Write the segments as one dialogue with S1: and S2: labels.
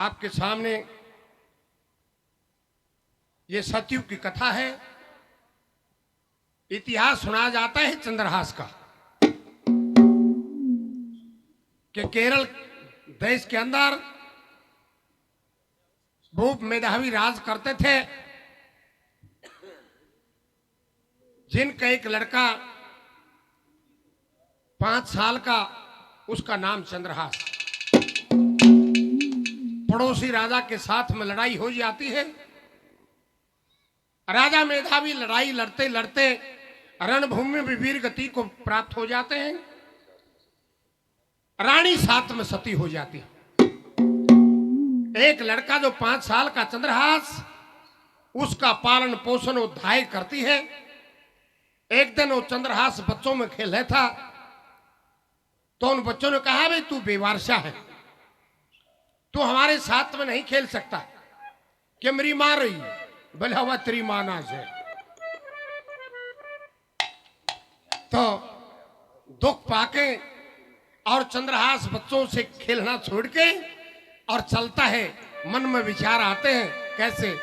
S1: आपके सामने ये सतयुग की कथा है। इतिहास सुनाया जाता है चंद्रहास का कि केरल देश के अंदर भूप मेधावी राज करते थे, जिनका एक लड़का 5 साल का, उसका नाम चंद्रहास। पड़ोसी राजा के साथ में लड़ाई हो जाती है। राजा मेधावी लड़ाई लड़ते लड़ते रणभूमि में वीर गति को प्राप्त हो जाते हैं। रानी साथ में सती हो जाती है। एक लड़का जो 5 साल का चंद्रहास, उसका पालन पोषण वो धाय करती है। एक दिन वो चंद्रहास बच्चों में खेल रहा था, तो उन बच्चों ने कहा, भाई तू बेवारसा है, तू हमारे साथ में नहीं खेल सकता। कि मेरी मां रही, बोले हुआ तेरी मां ना से। तो दुख पाके और चंद्रहास बच्चों से खेलना छोड़ के और चलता है। मन में विचार आते हैं, कैसे?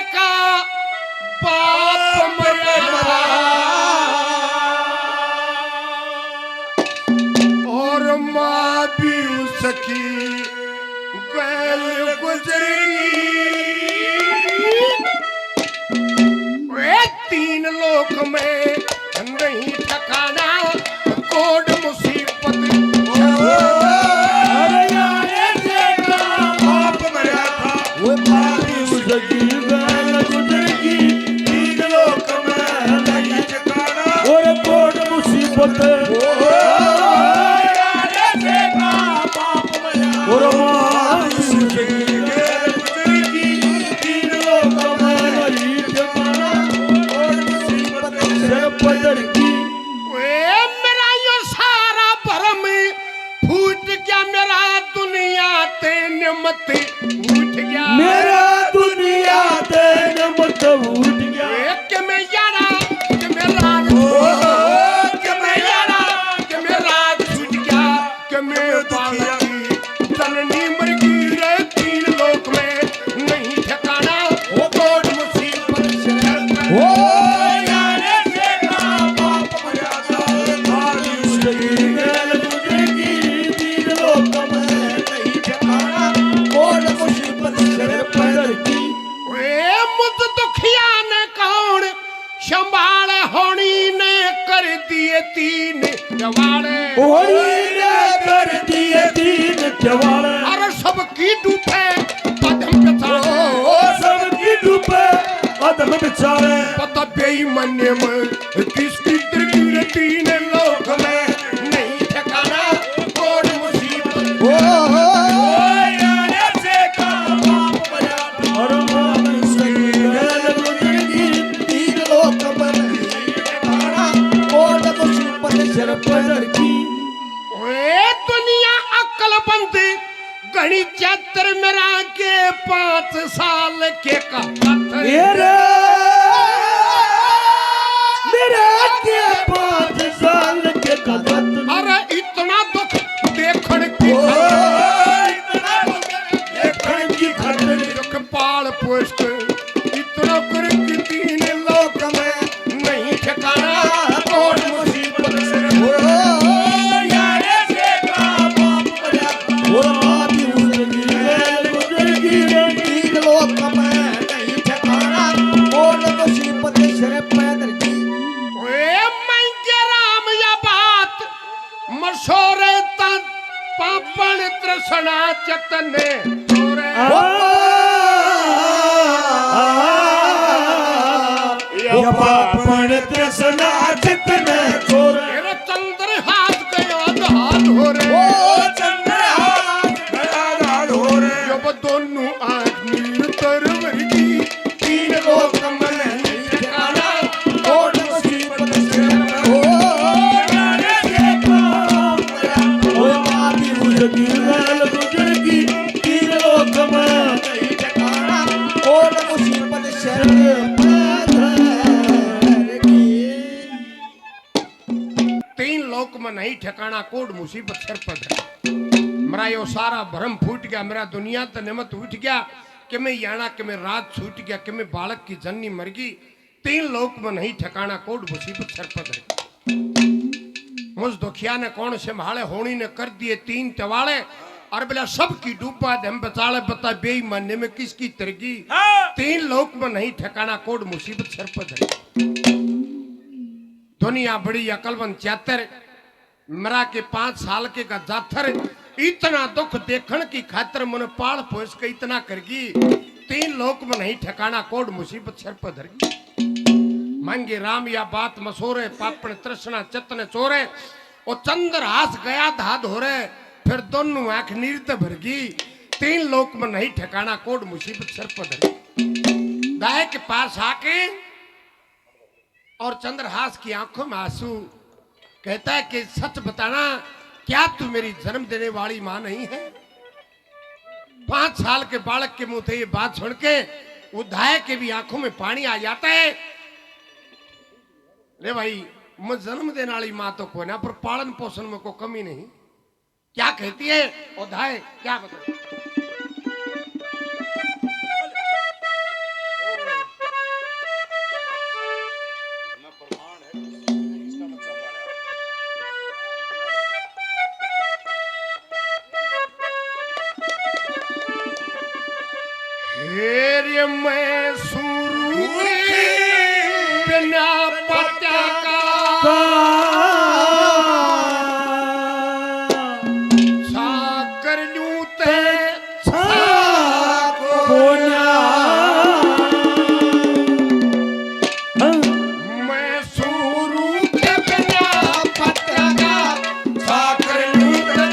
S1: का बाप मरा और मां भी उसकी गैल गुजरी। वे 3 लोक में नहीं ठिकाना, कोड मुसीबत। बाप मरा था, वो मां भी उसकी उठ गया मेरा दुनिया तेन मत उठ गया। कि मैं यारा कि मैं राज, कि मैं यारा कि मैं राज छूट गया। कि मैं बालकी जननी मर गई रे, 3 लोक में नहीं ठिकाना, वो कोड मुसीबत से। ओ यारे से का बाप मरा था, भाभी उसकी गैल गुजरेगी, 3 लोक में नहीं ठिकाना, कोड मुसीबत से पैदल की। वे मुझ दुखिया ने कौन संभाल, होनी ने कर दिए 3 जवाड़े, होनी ने कर दिए 3 जवाड़े। अरे सबकी डूबे कदम बेचारे, सबकी डूबे कदम बेचारे। पता बेईमानी में किसकी तरकीर, 3 लोक में नहीं ठिकाना, कोड मुसीबत। ओ यारे से का बाप मरा था, और मां उसकी गैल गुजरेगी, 3 लोक में नहीं ठिकाना, कोड मुसीबत सिर पर की। ओए दुनिया अक्लमंद गणी चतर मेरा के 5 साल के का मेरे के 5 साल के कदर। अरे इतना दुख देखण की, इतना दुख देखण की खातिर, दुख पाल पोष इतना कर की 3 लोक में नहीं ठिकाना, कोड मुसीबत से। यारे से का बाप मरा था, वो मां भी उसकी गैल गुजरेगी, 3 लोक में नहीं ठिकाना, कोड मुसीबत से पैदल की। मशोरे तन पापन तृष्णा चतने छोरे। में नहीं ठिकाना कोड मुसीबत सिर पर है। मेरा यो सारा भरम फूट गया, मेरा दुनिया तो निमत उठ गया कि मैं याना कि मैं रात छूट गया कि मैं बालक की जननी मर गई। 3 लोक में नहीं ठिकाना कोड मुसीबत सिर पर है। मुझ दुखिया ने कौन से भाले होनी ने कर दिए 3 टवाले और बोला सबकी डूबा हम बचाले बता बेईमानी में किसकी तरगी। 3 लोक में नहीं ठिकाना कोड मुसीबत सिर पर है। दुनिया बड़ी अकलवन चातर मरा के 5 साल के का जाथर इतना दुख देखने की खातर मन पाल पोस के इतना करगी। 3 लोक में नहीं ठिकाना कोड मुसीबत सिर पर धरगी। मांगे राम या बात मसोरे पापण तृष्णा चतन चोरे और चंद्र हास गया धाद हो रहे फिर दोनों आंख नीरत भरगी। 3 लोक में नहीं ठिकाना कोड मुसीबत सिर पर धरगी। गाय के पास आके और चंद्रहास की आंखों में आंसू कहता है कि सच बताना क्या तू मेरी जन्म देने वाली मां नहीं है। 5 साल के बालक के मुंह से ये बात सुन के उधाय के भी आंखों में पानी आ जाता है। रे भाई मैं जन्म देने वाली मां तो कोई ना पर पालन पोषण में कोई कमी नहीं। क्या कहती है उधाय क्या बता। मैं शुरू बिना पता का छा कर लूं ते मैं शुरू के बिना पता का छा कर लूं ते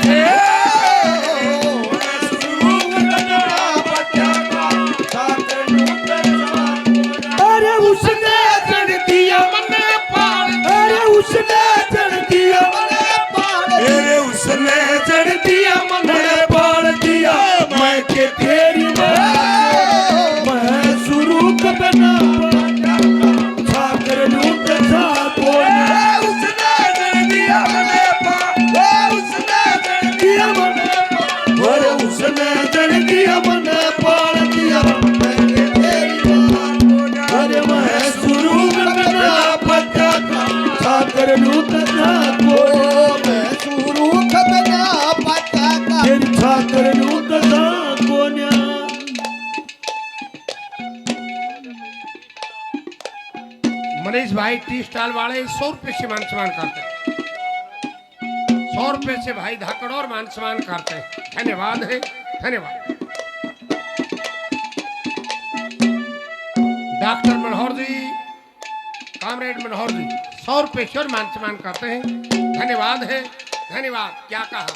S1: मनीष भाई टी स्टॉल वाले 100 रुपए से मान सम्मान करते हैं। 100 रुपए से भाई धाकड़ और मान सम्मान करते हैं। धन्यवाद है धन्यवाद। डॉक्टर मनोहर जी कामरेड मनोहर जी 100 रुपए से और मान सम्मान करते हैं। धन्यवाद है धन्यवाद। क्या कहा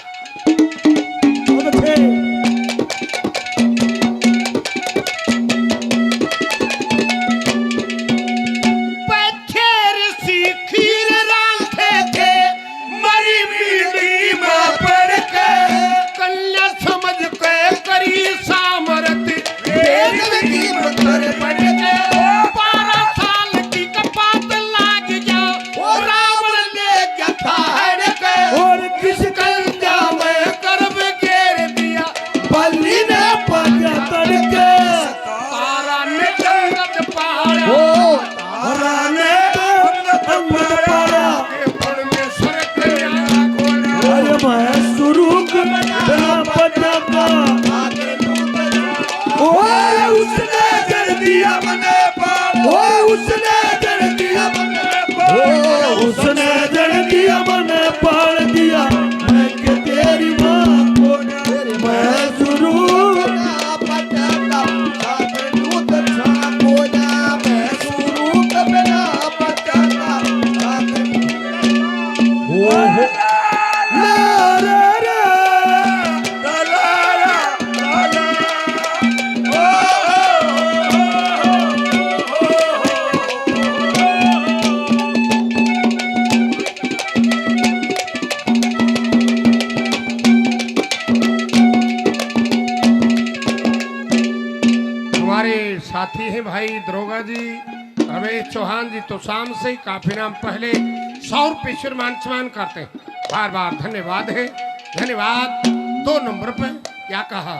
S1: साथी हैं भाई दरोगा जी रमेश चौहान जी तो शाम से ही काफी नाम पहले 100 रुपये मान सम्मान करते हैं। बार बार धन्यवाद है, धन्यवाद। 2 नंबर पे क्या कहा?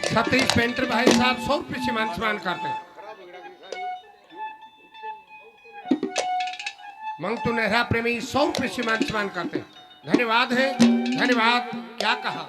S1: सतीश पेंटर भाई साहब 100 रुपये सम्मान करते हैं। मंगतू नेहरा प्रेमी 100 रुपये सम्मान करते हैं। धन्यवाद है, धन्यवाद। क्या कहा?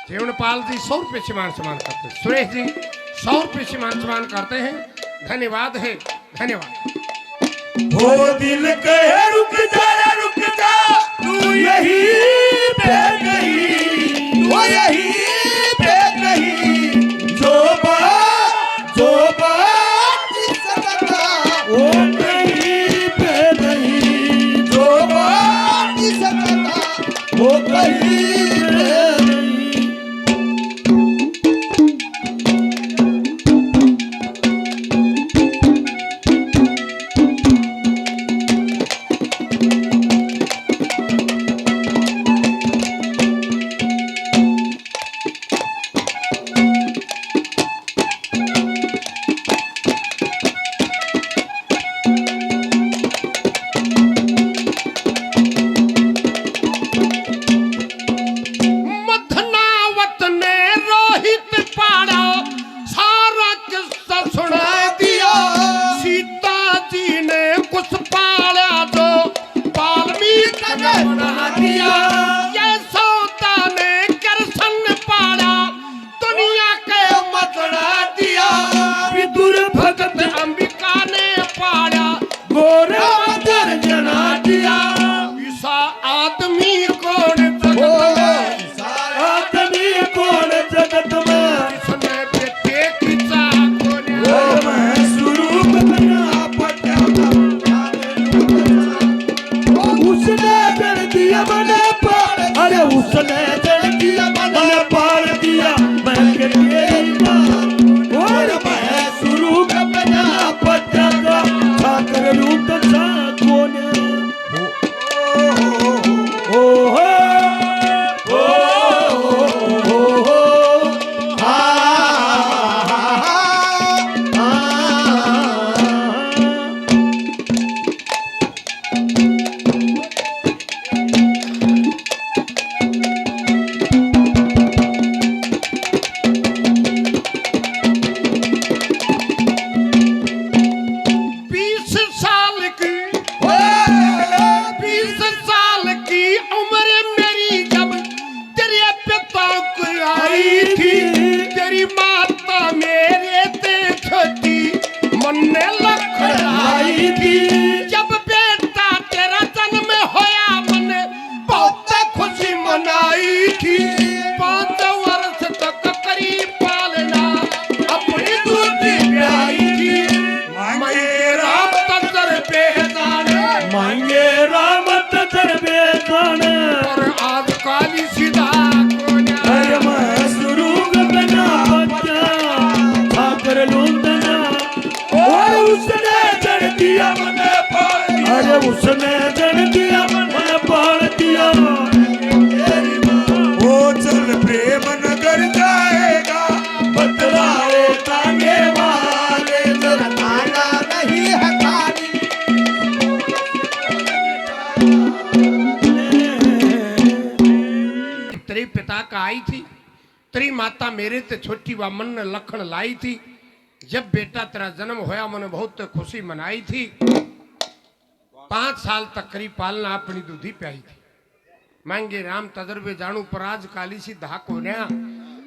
S1: जीवनपाल जी 100 रुपये सम्मान करते हैं। सुरेश जी 100 रुपये सम्मान करते हैं। धन्यवाद है, धन्यवाद।
S2: वो दिल कहे रुक जा तू यही पे कहीं, वो यही पे कहीं, जो बात सकता वो कहीं पे नहीं, जो बात सकता वो कहीं उसने जड़ दिया मन पाल दिया।
S1: ताक आई थी। तेरी माता मेरे ते छोटी वा मन ने लखन लाई थी। जब बेटा तेरा जन्म होया मैंने बहुत खुशी मनाई थी। 5 साल तक करी पालना अपनी दूधी प्याई थी। मांगे राम तजर्बे जानू पर आज काली सी धाक हो गया।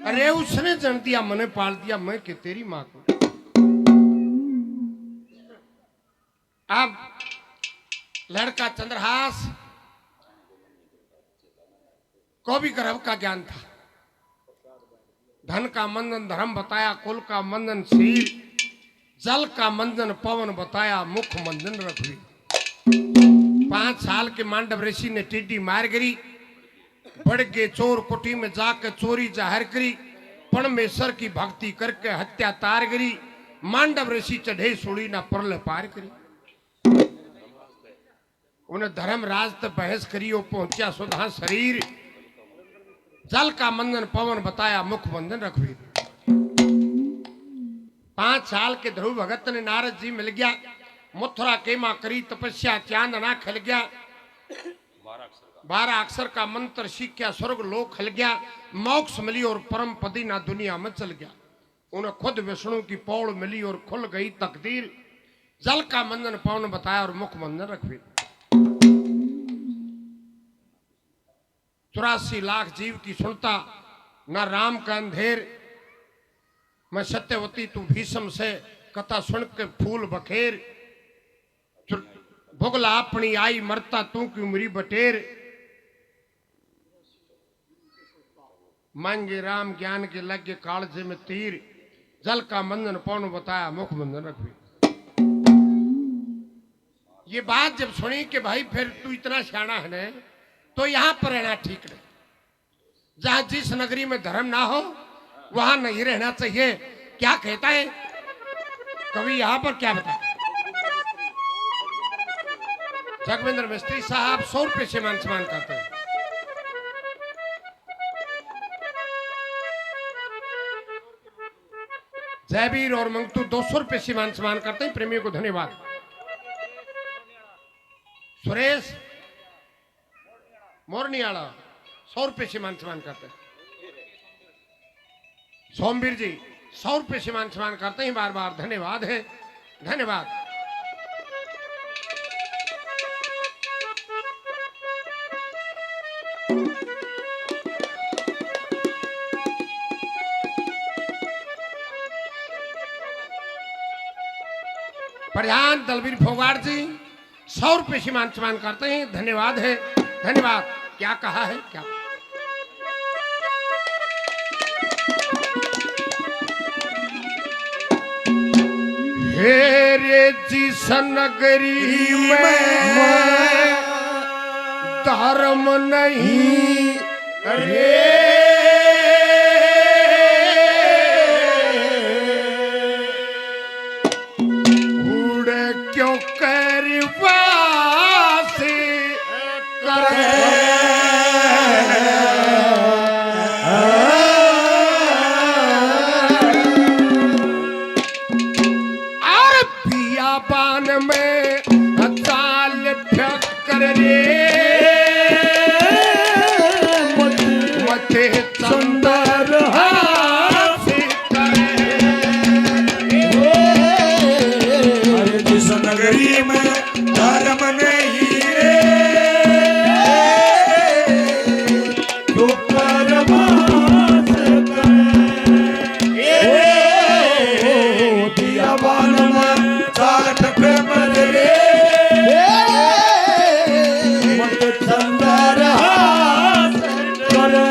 S1: अरे उसने जन दिया मने पाल दिया मैं कि तेरी माँ को। अब लड़का चंद्रहास को भी गर्भ का ज्ञान था। धन का मंदन धर्म बताया, कुल का मंदन शील, जल का मंदन पवन बताया, मुख मंदन रघुवीर। 5 साल के मांडव ऋषि ने टिड्डी मार गिरी। बढ़ के चोर कुटी में जाकर चोरी जाहिर करी। परमेश्वर की भक्ति करके हत्या तार गिरी। मांडव ऋषि चढ़े सूड़ी ना परल पार करी। उन्हें धर्मराज तक बहस करी, वो पहुंचा सुधा शरीर। जल का मंदन पवन बताया, मुख मंदन रघुवीर। 5 साल के ध्रुव भगत ने नारद जी मिल गया। मथुरा केमा करी तपस्या, चांदना खिल गया। 12 अक्षर का मंत्र सीखा, स्वर्ग लोक खिल गया। मोक्ष मिली और परम पदी ना दुनिया में चल गया। उन्हें खुद विष्णु की पौड़ मिली और खुल गई तकदीर। जल का मंदन पवन बताया और मुख मंदन रघुवीर। 84 लाख जीव की सुनता न राम का अंधेर। मैं सत्यवती तू भीषम से कथा सुन के फूल बखेर। भुगला अपनी आई मरता तू की उमरी बटेर। मांगे राम ज्ञान के लगे कालजे में तीर। जल का मंदन पवन बताया, मुख मंदन रघुवीर। ये बात जब सुनी कि भाई फिर तू इतना सियाना है न, तो यहां पर रहना ठीक नहीं। जहां जिस नगरी में धर्म ना हो वहां नहीं रहना चाहिए। क्या कहता है कवि यहां पर, क्या बता। जगविंद्र मिस्त्री साहब 100 रुपये से मान सम्मान करते हैं। जयवीर और मंगतू 200 रुपये से मान सम्मान करते हैं। प्रेमियों को धन्यवाद। सुरेश मोरनियाला 100 रुपये से मान सम्मान करते हैं। सोमवीर जी 100 रुपये से मान सम्मान करते हैं। बार बार धन्यवाद है, धन्यवाद। प्रधान दलवीर फोगाड़ जी 100 रुपये से मान सम्मान करते हैं। धन्यवाद है, धन्यवाद। क्या कहा है, क्या हेरे जिस नगरी में धर्म नहीं रे, उड़े क्यों करवास करे।
S2: नगरी में धर्म नहीं रे, जो परवास करे। दिया बान में 4 टके मर रे, मत चंदर हास करे।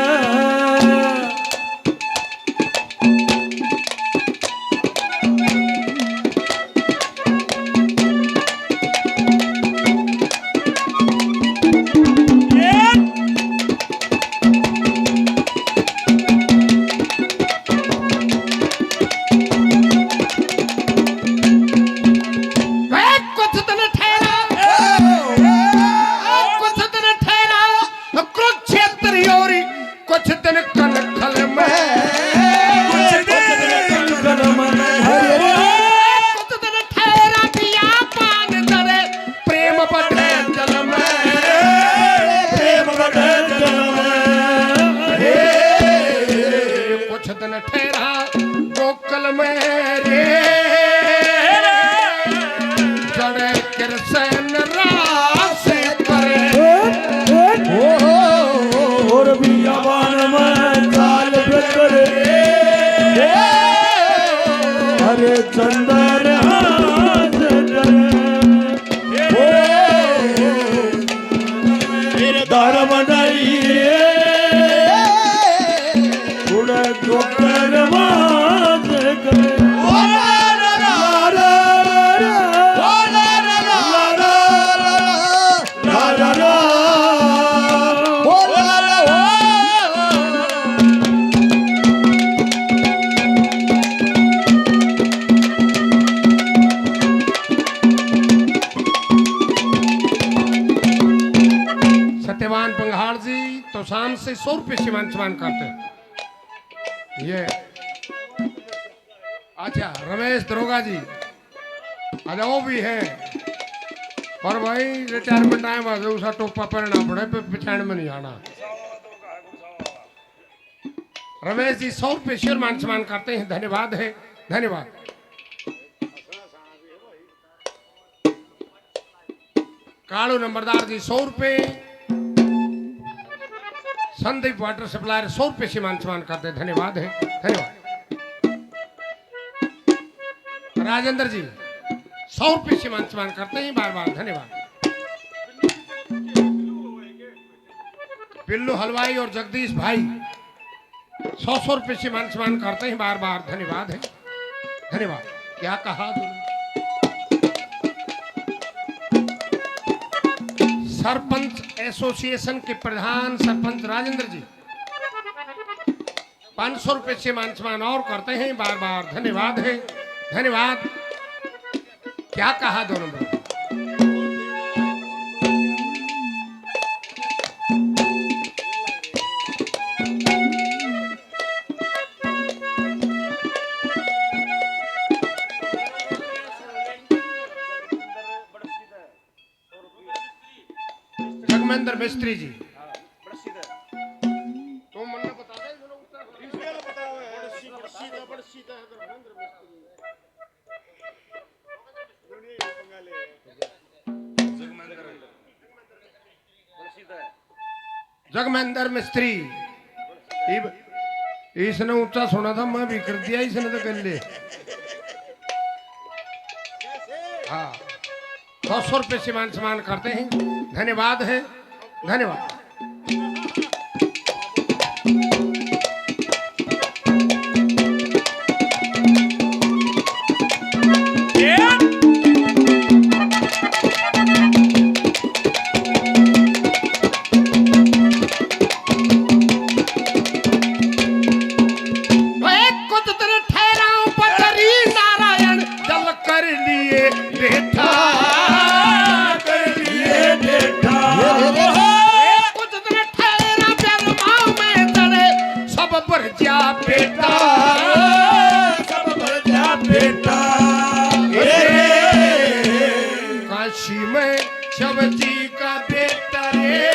S2: चंदर हाथ करे दार बनाइए उड़ा दोकर बात करे
S1: सत्यवान पंघाड़ जी तो शाम से 100 रुपये सीमान करते हैं। ये अच्छा रमेश दरोगा जी अच्छा वो भी है पर भाई रिटायरमेंट आए बाद उसका टोपा पहनना पड़े पे पिछाड़ में नहीं आना। रमेश जी 100 रुपये सीमान करते हैं। धन्यवाद है धन्यवाद। कालू नंबरदार जी 100 रुपये। संदीप वाटर सप्लायर 100 रुपये सीमान करते हैं। धन्यवाद है धन्यवाद। राजेंद्र जी 100 रुपये सीमान करते हैं बार बार धन्यवाद। बिल्लू हलवाई और जगदीश भाई 100 रुपये सीमान करते हैं बार बार धन्यवाद है धन्यवाद। क्या कहा सरपंच एसोसिएशन के प्रधान सरपंच राजेंद्र जी 500 रुपये सीमान और करते हैं बार बार धन्यवाद है धन्यवाद। क्या कहा दोनों में जगमेंद्र मिस्त्री जी तो मन ने बता जगमेंद्र मिस्त्री इसने ऊंचा सुना था मैं भी कर दिया इसने तो कर ले। हाँ 100 रुपये सीमान करते हैं धन्यवाद है धन्यवाद। काशी में शिवजी का बेटा रे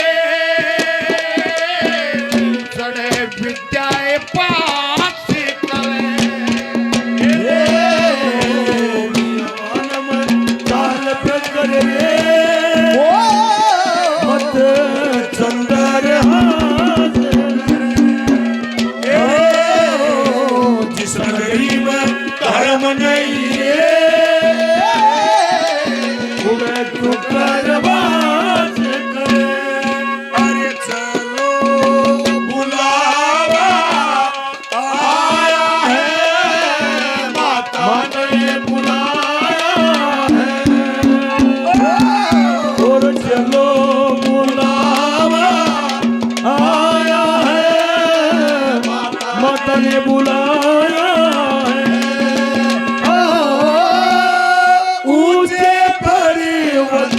S1: चढ़े विद्याए पास करे चाल प्रकर रे मत चंदर हाथ जिस नगरी में धर्म नहीं
S2: अरे चलो बुलावा आया है माता ने बुलाया है और चलो बुलावा आया है माता ने बुलाया है। ऊंचे पर्वत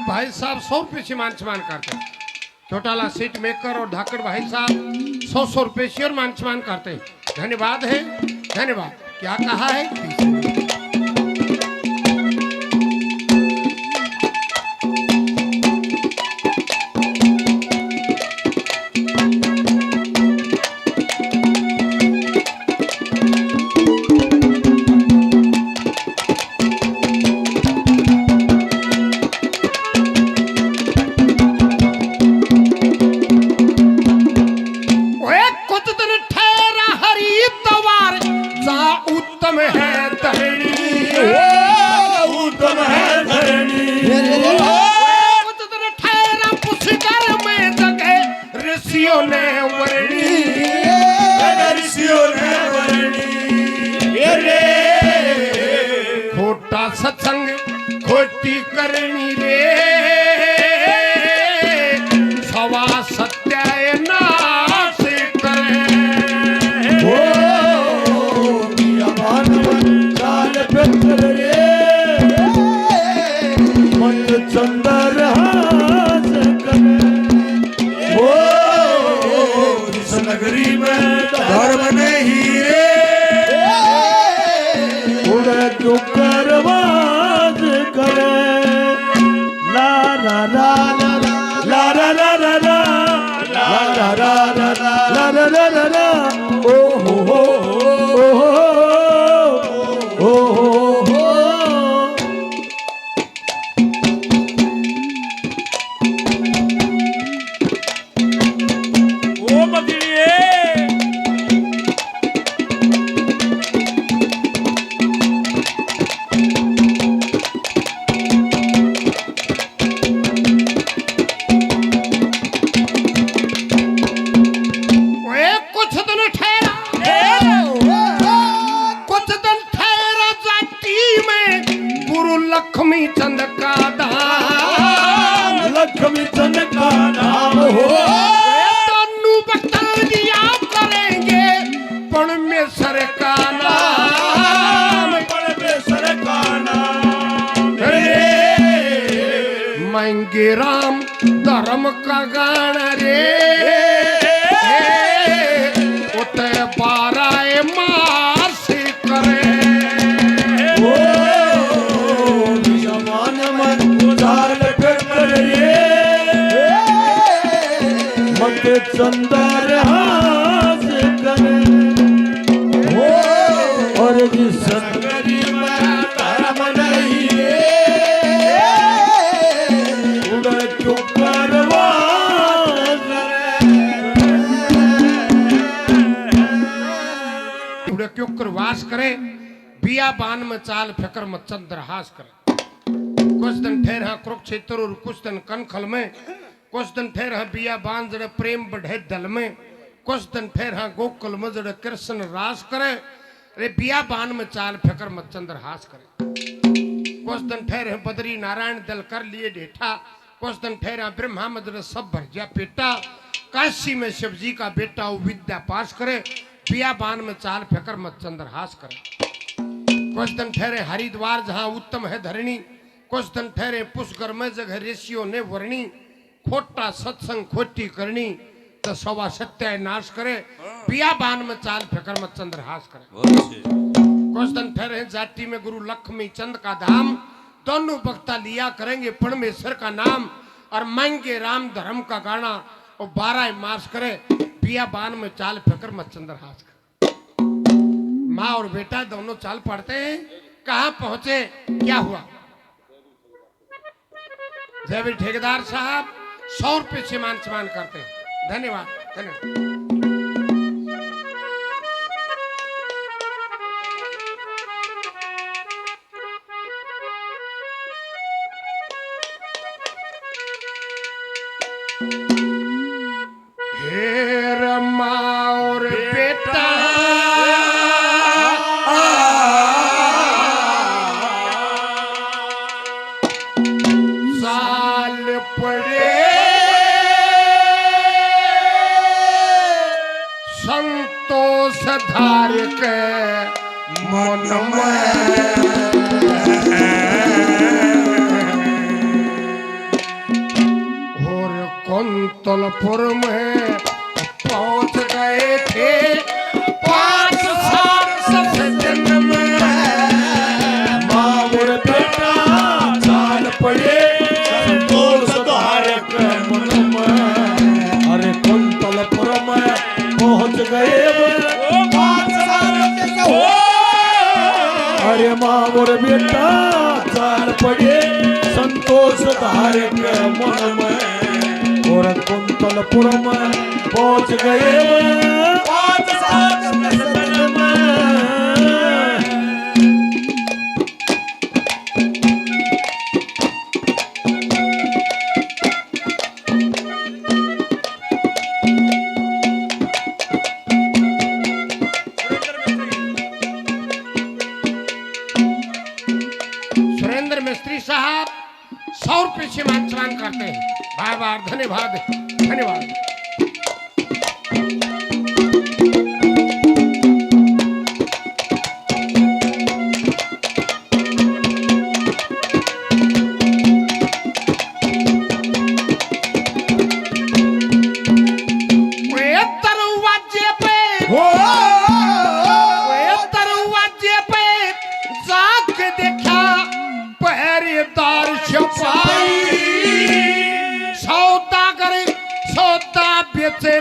S1: भाई साहब 100 रुपये सीमान करते हैं। चौटाला सीट मेकर और धाकड़ भाई साहब 100 रुपये सीमान करते हैं। धन्यवाद है धन्यवाद। क्या कहा है खोटी करनी रे सवा सत्याय नाश करे
S2: ओ बियाबान में चाल फेकर रे मन चंदर हास करे ओ इस नगरी में धर्म नहीं रे उड़े जो करवाज करे ला ला ला ला ला ला ला ला ला ला ला ला ला ला ला ला ओ हो ओ हो
S3: ओ मगड़िए
S1: कुछ दिन ठहरा जाति में गुरु लक्ष्मी चंद का दाम
S2: लक्ष्मी चंद का नाम हो
S1: तनु बता दिया करेंगे परमेश्वर का नाम
S2: परमेश्वर का नाम
S1: मांगे राम धर्म का गान रे उते बाराए मास करे
S2: ओ जवान मन चाल फेकर रे मत चंदर हास करे ओ और जिस नगरी में धर्म नहीं रे उड़े जो करवाज
S1: उड़े क्यों करवास करे बियाबान में चाल फेकर मत चंद्रहास करे कुछ दिन ठहरा कुरुक्षेत्र और कुछ दिन कनखल में कुछ दिन ठहरा बियाबान जड़े प्रेम बढ़े दल में कुछ दिन ठहरा गोकुल में जड़े कृष्ण रास करे रे बियाबान में चाल फेकर मत चंद्रहास करे कुछ दिन ठहरे बद्री नारायण दल कर लिए डेठा कुछ दिन ठहरा ब्रह्मा में जड़े सब भर जा पेटा काशी में शिव जी का बेटा वो विद्या पास करे बियाबान में चाल फेकर मत चंद्रहास करे कुछ दिन ठहरे हरिद्वार जहां उत्तम है धरणी कुछ दिन ठहरे पुष्कर में जगह ऋषियों ने वर्णी खोटा सत्संग खोटी करनी तो सवा सत्य नाश करे बियाबान में चाल फेकर मत चंद्रहास करे कुछ दिन ठहरे जाति में गुरु लक्ष्मी चंद का धाम दोनों वक्ता लिया करेंगे परमेश्वर का नाम और मांगे राम धर्म का गाना और 12 मास करे बियाबान में चाल फेकर मत चंद्रहास करे माँ और बेटा दोनों चाल पढ़ते हैं कहाँ पहुंचे क्या हुआ जय भी ठेकेदार साहब 100 रुपये सम्मान करते हैं धन्यवाद धन्यवाद हे रमा और बेटा साल पड़े संतोष धार के मन में और कुंतलपुर में पहुंच गए थे 5 साल सबसे जन्म
S2: माँ और बेटा चाल पड़े संतोष धारक मन में अरे कुंतलपुर में पहुंच गए अरे माँ और बेटा चाल पड़े संतोष धारक मन में और कुंतलपुर में पहुंच गए 5 साल में
S1: साहब 100 रुपये से मान सम्मान करते हैं। बार बार धन्यवाद धन्यवाद।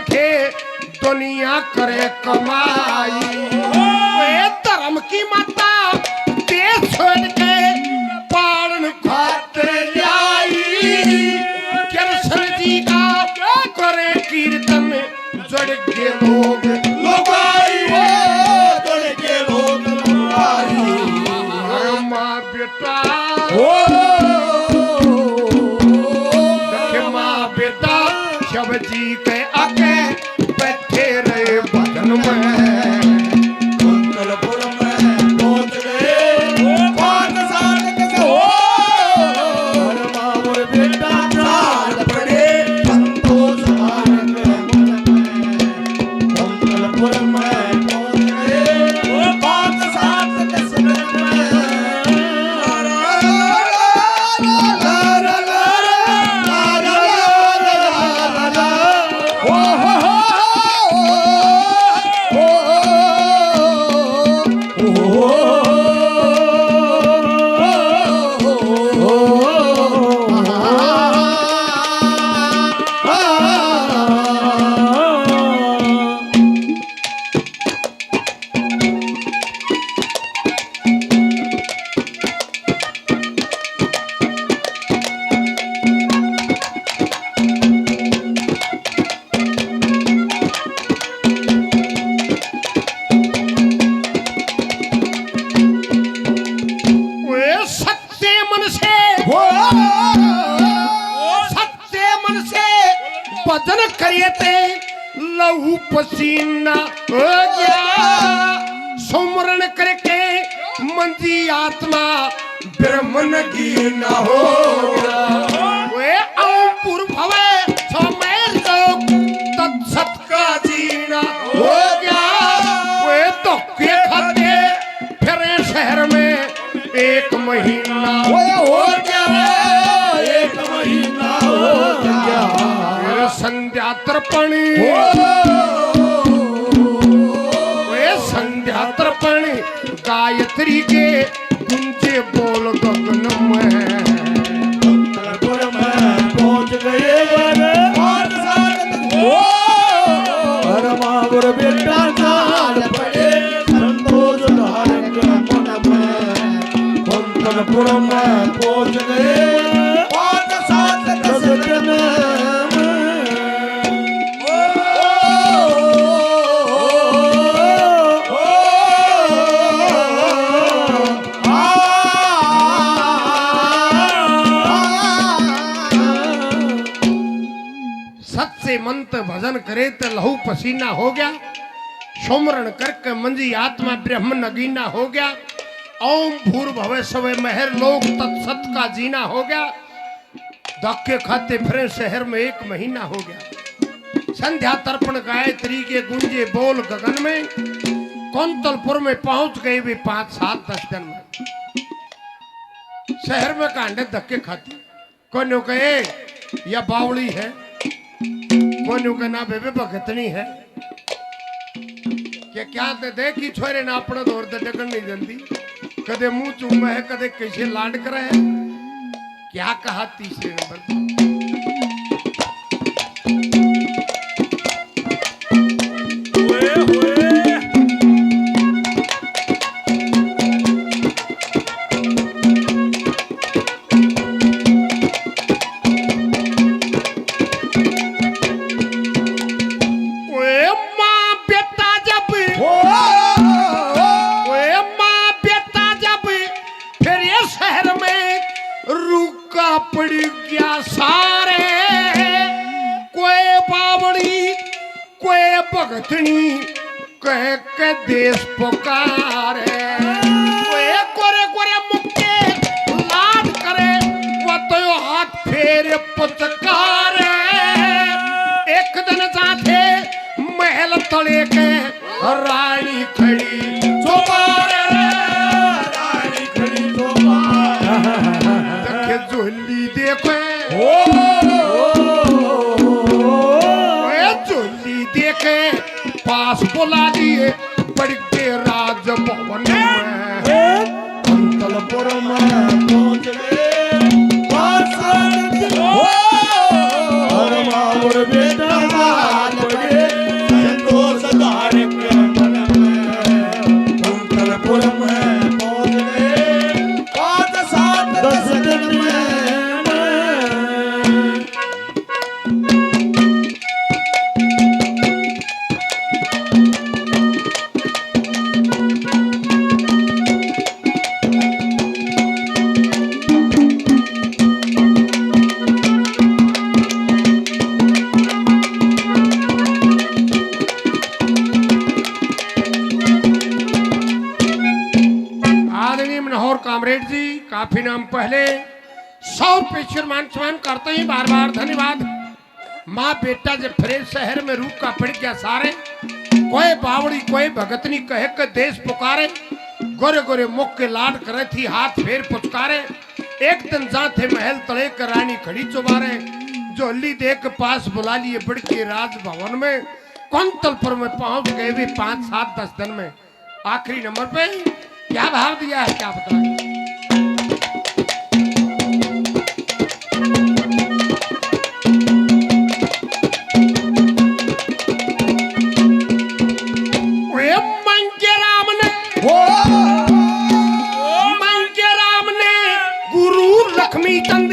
S1: थे दुनिया करे कमाई, वे धर्म की माता देश छोड़ के पालन खाते लाई। कृष्ण जी का करे कीर्तन जड़ के लोग लगाई, जड़ के लोग लगाई। माँ बेटा माँ बेटा शब जी के आके बैठे रहे भजन में, कुंतलपुर में पहुंच गए 5 साल के और मामूर बेटा चाल पड़े संतोष भारत में, कुंतलपुर में पहुंच गए 5 साल के समय में। भजन करिए ते लहू पसीना हो गया, सुमरण करके मंजी आत्मा ब्रह्मन की न हो गया। वे अंकुर भवे सोमेर लोक तत्सत का जीना हो गया। वे तो के खाते फिरे शहर में 1 महीना हो गया, 1 महीना हो गया। संध्या तर्पणी वे संध्या तर्पणी गायत्री के गुंजे बोल गगन में, कुंतलपुर में पहुंच गए और मामूर बेटा चाल पड़े संतोष धारक मन में, कुंतलपुर में पहुंच गए 5 साल के समय। मंत्र भजन करे तो लहू पसीना हो गया, सुमरण करके मंजी आत्मा ब्रह्म नगीना हो गया। ओम भूर भवे सवे महर लोक तत्सत का जीना हो गया। धक्के खाते फिरे शहर में 1 महीना हो गया। संध्या तर्पण गायत्री के गुंजे बोल गगन में, कुंतलपुर में पहुंच गए भी 5, 7, 10 दिन में। शहर में कांडे धक्के खाते, कौन कहे या बावड़ी है, कोन्यू का ना बेबे भगतनी है क्या ते देखी छोरे ना अपना दौर ते टकन नहीं जल्दी, कदे मुंह चूमा है, कदे कैसे लाड करे है। क्या कहा तीसरे नंबर पड़ गया सारे, कोई बावड़ी कोई भगतनी कह के देश पुकारे, कोई कोरे कोरे मुक्के लाड करे तेरे पुचकारे एक दिन जाते महल तले के रानी खड़ी चौबारे रानी खड़ी चौबारे देखे झोली देखो झोली देखे पास बुला दिए बढ़ के राजभवन में
S2: अंतलपुर में पहुंच गए और मावर बेटा हाल पड़े संतोषधार के मन में अंतलपुर में पहुंच गए 5-7 दिन में
S1: कामरेड जी काफी नाम पहले 100 पेशर मान सम्मान करते ही बार बार धन्यवाद। माँ बेटा जब फिर शहर में रूप का पड़ गया सारे कोई बावड़ी कोई भगतनी कहे के देश पुकारे गोरे गोरे मुख के लाड करे थी हाथ फेर पुचकारे एक दिन जाते महल तले कर रानी खड़ी चुबारे झोली देख पास बुला लिए बढ़ के राजभवन में कुंतलपुर में पहुंच गए भी 5-7-10 दिन में। आखिरी नंबर पे क्या भाव दिया है क्या बताएं? मंगे राम ने गुरु लक्ष्मी चंद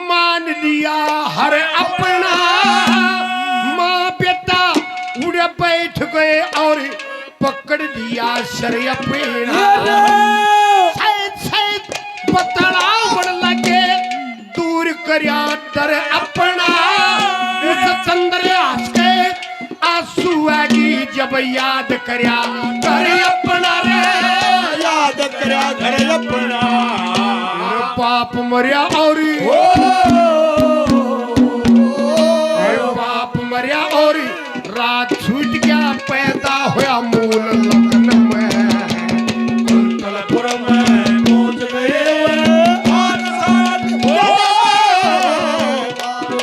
S1: मान लिया हर अपना माँ बेटा उड़े बैठ गए और पकड़ लिया शरीय पेड़ा शायद बतलावन लगे दूर करया डर अपना उस चंद्र आस के आंसू आगी जब याद करया घर अपना रे
S2: याद करया घर अपना
S1: बाप मरिया और बाप मरिया और रात छूट गया पैदा होया मूल लगन में
S2: कुंतलपुर में पहुंच गए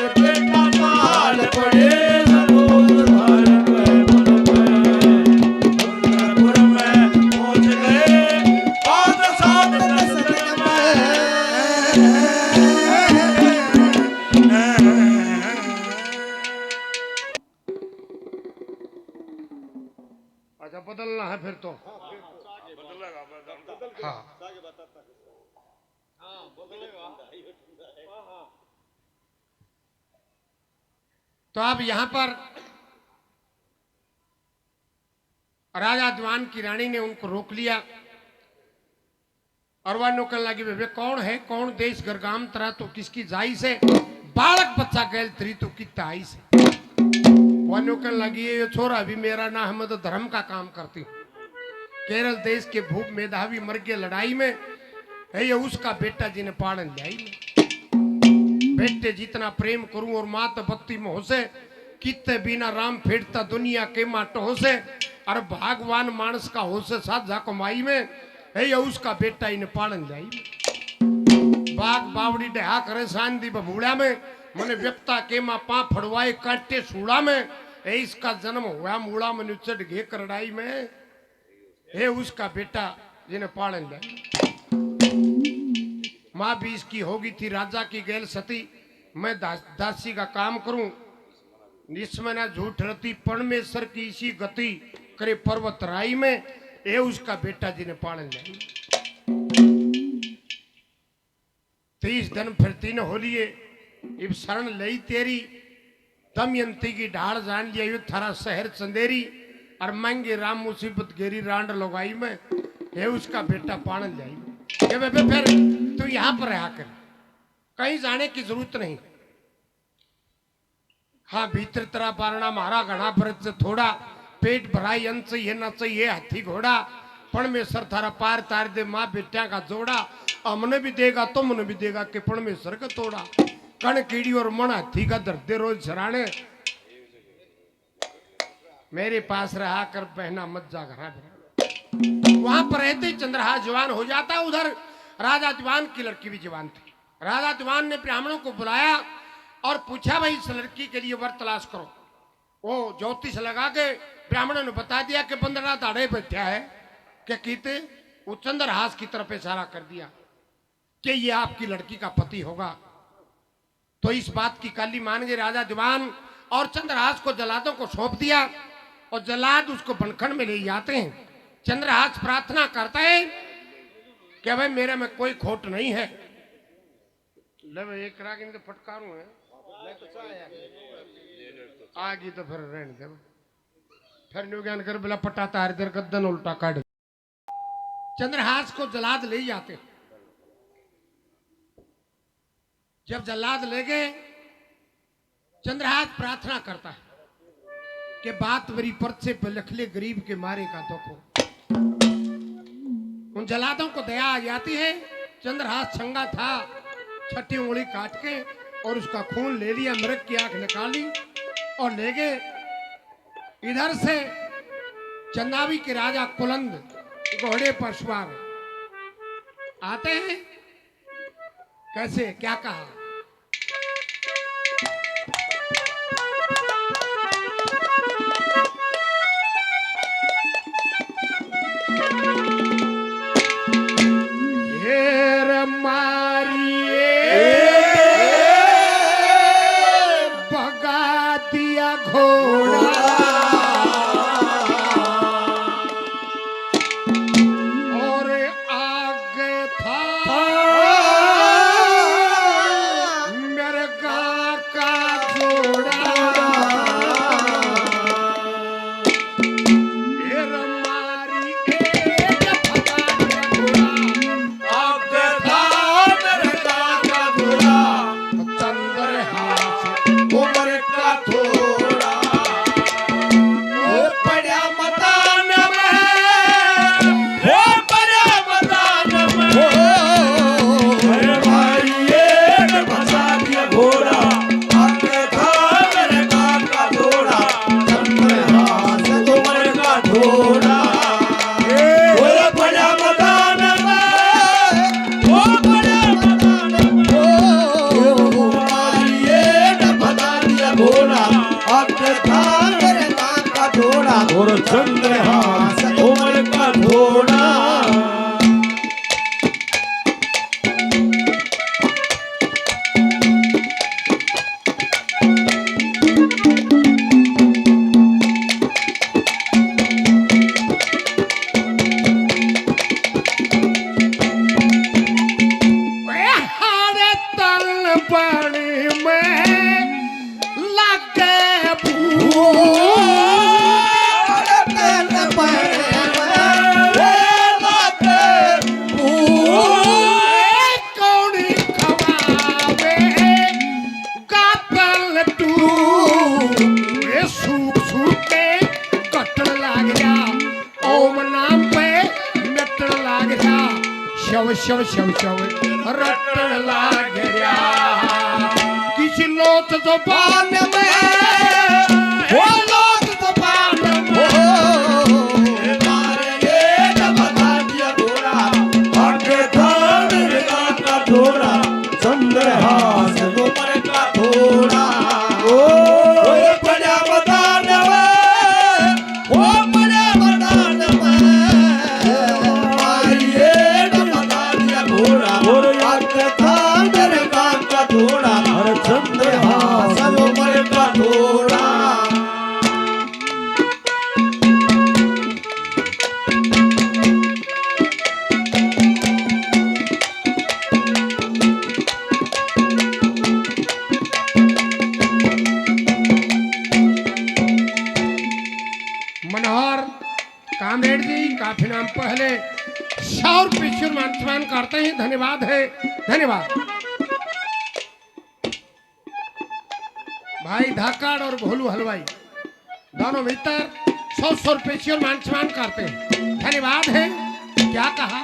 S2: बेटा माल पड़े संतोषधार के मन में कुंतलपुर में पहुंच गए 5-7 दिन में।
S1: अच्छा बदलना है फिर तो हाँ तो अब यहां पर राजा दीवान की रानी ने उनको रोक लिया और वह नौकर लगी वे कौन है कौन देश गरगाम तरा तो किसकी जाई से बालक बच्चा गैल तरी तो की ताई से वह नौकर लगी ये छोरा भी मेरा ना हम तो धर्म का काम करती हूँ केरल देश के भूप मेधावी मर गए लड़ाई में है ये उसका बेटा जी ने पालन लाई बेटे जितना प्रेम करूं और मात भक्ति में हो से कितने बिना राम फेरता दुनिया के माट हो से और भगवान मानस का हो से साथ जाको माई में है ये उसका बेटा इन्हें पालन लाई बाग बावड़ी डहा करे शांति बबूड़ा में मने व्यक्ता के माँ पा फड़वाए काटे सूड़ा में है इसका जन्म हुआ मूड़ा में नुचट घे करड़ाई में है उसका बेटा जिन्हें पालन लाई माँ भी इसकी होगी थी राजा की गैल सती मैं दासी का काम करूं इसमें ना झूठ रहती परमेश्वर की इसी गति करे पर्वत राई में ये उसका बेटा जी ने पालन लाई 30 दिन फिर 3 हो लिए इब शरण लई तेरी दमयंती की ढाल जान लिया यु थारा शहर चंदेरी और मंगे राम मुसीबत गेरी रांड लगाई में ये उसका बेटा पालन लाई ये बेबे फिर तू यहां पर रहा कर कहीं जाने की जरूरत नहीं हाँ भीतर तेरा पारणा मारा घना भरत से थोड़ा पेट भराई अंत से ये न चाहिए हाथी घोड़ा परमेश्वर थारा पार तार दे माँ बेटिया का जोड़ा हमने भी देगा तुमने भी देगा कि परमेश्वर का तोड़ा कण कीड़ी और मन हाथी का धरते रोज सराने। मेरे पास रहा कर पहना मत जा घर। वहां पर रहते ही चंद्रहास जवान हो जाता। उधर राजा दीवान की लड़की भी जवान थी। राजा दीवान ने ब्राह्मणों को बुलाया और पूछा भाई इस लड़की के लिए वर तलाश करो। वो ज्योतिष लगा के ब्राह्मणों ने बता दिया कि 15 दाढ़े बैठा है। क्या कीते वो चंद्रहास की तरफ इशारा कर दिया कि ये आपकी लड़की का पति होगा। तो इस बात की काली मान गए राजा दीवान और चंद्रहास को जल्लादों को सौंप दिया और जल्लाद उसको बनखंड में ले जाते हैं। चंद्रहास प्रार्थना करता है कि भाई मेरे में कोई खोट नहीं है। ले भाई एक राग इनके फटकारू है आगे तो फिर रहने दे। फिर न्यू ज्ञान कर बिला पटाता है इधर गद्दन उल्टा काट। चंद्रहास को जल्लाद ले जाते। जब जल्लाद ले गए चंद्रहास प्रार्थना करता है कि बात मेरी पर्चे पे लिख ले गरीब के मारे का दुख हो। उन जल्लादों को दया आ जाती है। चंद्रहास छंगा था छठी उंगली काट के और उसका खून ले लिया मृग की आंख निकाली और ले गए। इधर से चंदावी के राजा कुलंद घोड़े पर सवार आते हैं। कैसे क्या कहा
S2: चंद्रहास उम्र का थोड़ा।
S1: शव शव शव रटन लाग रहा किसी लोट जुबान में वो लोट जुबान में
S2: मारेंगे जब बता दिया घोड़ा आगे थाने का थोड़ा चंद्रहास उम्र का थोड़ा। ओ बड़ा मैदान में वो बड़ा मैदान में आइए और आगे थाने का थोड़ा और चंद्रहास उम्र का थोड़ा।
S1: मनोहर कामरेड जी काफी नाम पहले 100 रुपये सम्मान करते हैं। धन्यवाद है धन्यवाद। भाई धाकड़ और भोलू हलवाई दोनों मिलकर 100 रुपये सम्मान करते हैं। धन्यवाद है। क्या कहा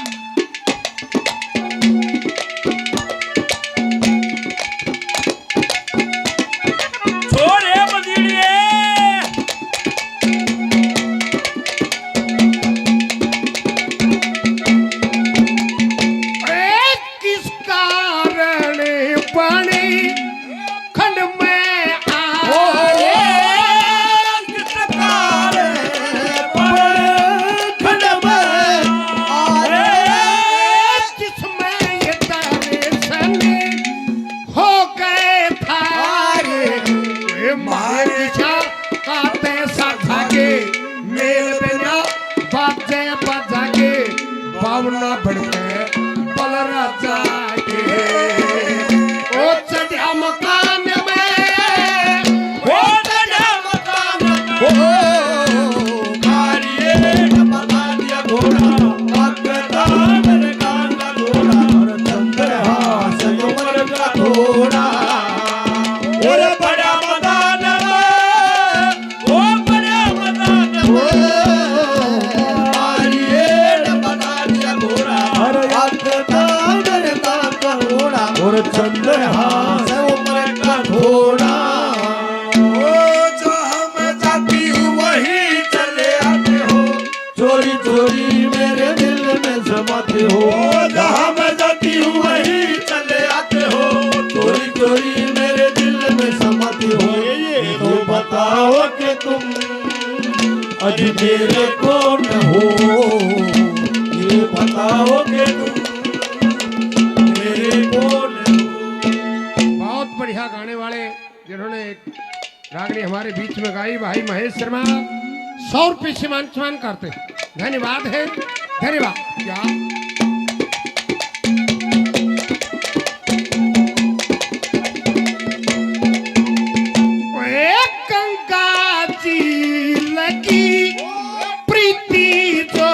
S2: घोड़ा और बड़ा मैदान में ओ बड़ा मैदान में मारिए बना दिया घोड़ा अरे का घोड़ा और चंद्रहास ऊपर का घोड़ा ओ जहाँ मैं जाती हूँ वहीं चले आते हो चोरी चोरी मेरे दिल में समाते हो जहाँ मैं जाती हूँ वहीं चले आते हो चोरी चोरी मेरे दिल में समाते हो तो बताओ कि तुम अभी मेरे कौन हो ये बताओ कि तुम मेरे कौन हो।
S1: बहुत बढ़िया गाने वाले जिन्होंने रागनी हमारे बीच में गाई भाई महेश शर्मा 100 रुपये से सम्मान करते हैं। धन्यवाद है, धन्यवाद। क्या गंगा जी लगी प्रीति जो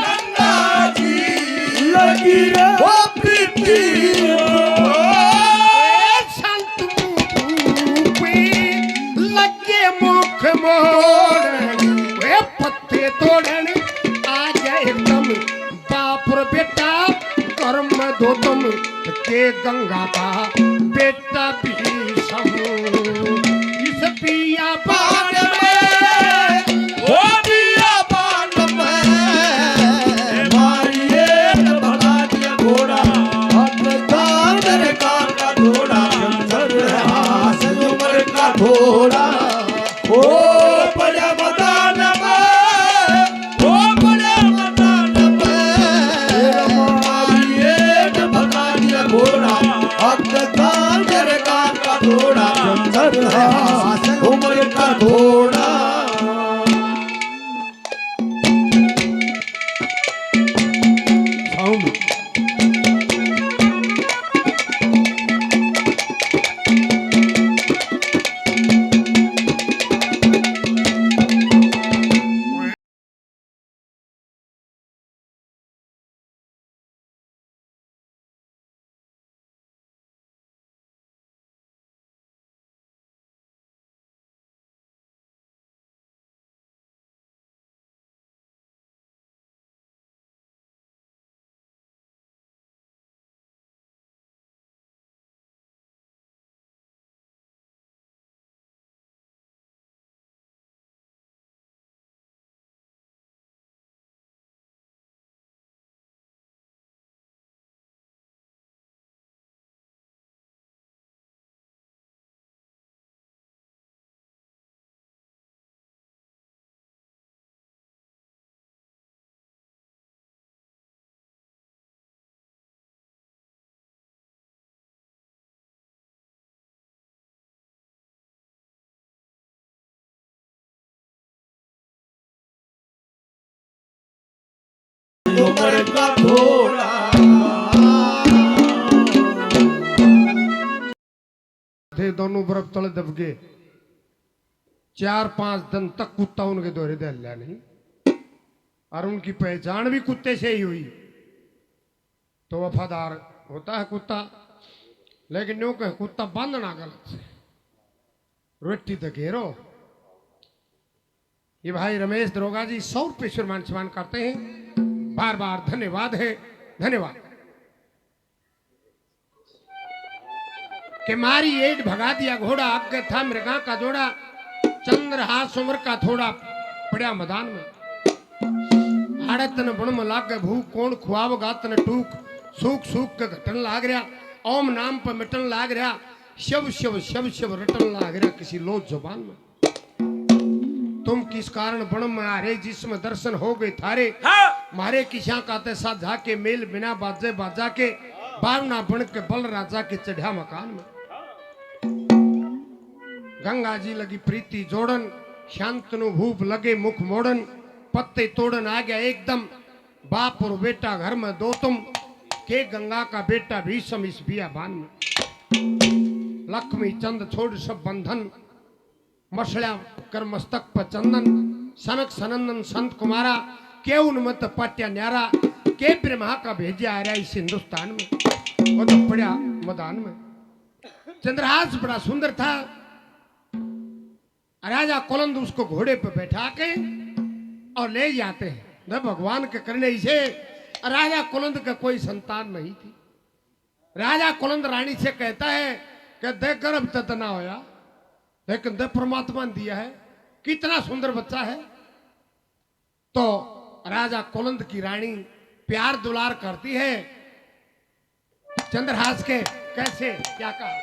S2: गंगा जी लगी रे वो प्रीति
S1: संत पे लगे मुख मोड़ वे पत्ते तोड़न आ जाए एकदम बाप रे बेटा कर्म दो तुम के गंगा का बेटा भी इस पिया बाण में
S2: वो पिया बाण में मारिए भगा दिया घोड़ा कान मेरे कान का घोड़ा हास उम्र का घोड़ा ओ बड़ा मैदान में ओ बड़ा मैदान में मारिए भगा दिया घोड़ा कान मेरे कान का घोड़ा उम्र का घोड़ा उम्र का घोड़ा
S1: थे दोनों बर्फ तले दबके 4-5 दिन तक कुत्ता उनके दौरे दे लिया नहीं और उनकी पहचान भी कुत्ते से ही हुई। तो वफादार होता है कुत्ता, लेकिन यूं कहे कुत्ता बांधना गलत है, रोटी तो घेरो। ये भाई रमेश दरोगा जी 100 रुपये सम्मान करते हैं, बार बार धन्यवाद है, धन्यवाद। कि मारी एड भगा दिया घोड़ा, आगे था मृगा का जोड़ा, चंद्रहास उम्र का थोड़ा पड़ा मैदान में। हाड़े तन बण में लाग गए भूख, कौन खुआवगा तन टूक, सूख सूख के घटन लाग रहा, ओम नाम पर मिटन लाग रहा, शव शव शव शव रटन लाग रहा किसी लोच जुबान में। तुम किस कारण बण में आ रहे, जिसमें दर्शन हो गए थारे, मारे किसा काते साथ जाके मेल बिना बाजे बाजा के, बावना बन के बल राजा के चढ़ा मकान में। गंगा जी लगी प्रीति जोड़न, शांतनु भूप लगे मुख मोड़न, पत्ते तोड़न आ गया एकदम, बाप और बेटा घर में दो तुम, के गंगा का बेटा भीषम इस बियाबान में। लक्ष्मी चंद छोड़ सब बंधन, मसला कर मस्तक पर चंदन, सनक सनंदन संत कुमारा, के उन्मत पाट्या न्यारा, के ब्रह्मा का भेजा आ रहा इस हिंदुस्तान में। वो तो पड़ा मैदान में। चंद्रहास बड़ा सुंदर था। राजा कुलंद उसको घोड़े पे बैठा के और ले जाते हैं। न भगवान के करने से राजा कुलंद का कोई संतान नहीं थी। राजा कुलंद रानी से कहता है कि देख गर्भ तक ना होया, लेकिन दे परमात्मा ने दिया है, कितना सुंदर बच्चा है। तो राजा कुलंद की रानी प्यार दुलार करती है चंद्रहास के। कैसे, क्या कहा?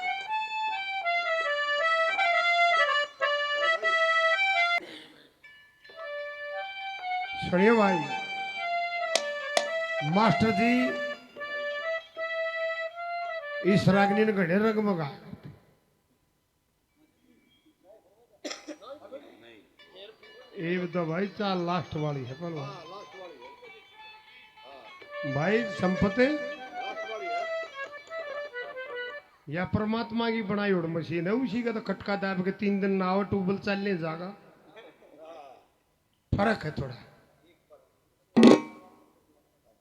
S1: सुनिए भाई, मास्टर जी इस रागनी ने घड़े रंग मंगा। ये तो भाई चार लास्ट वाली है पर भाई संपत्ति या परमात्मा की बनाई उड़ मशीन है, उसी का तो खटका दाब के 3 दिन ना हो ट्यूबवेल चलने जाएगा। फर्क है थोड़ा।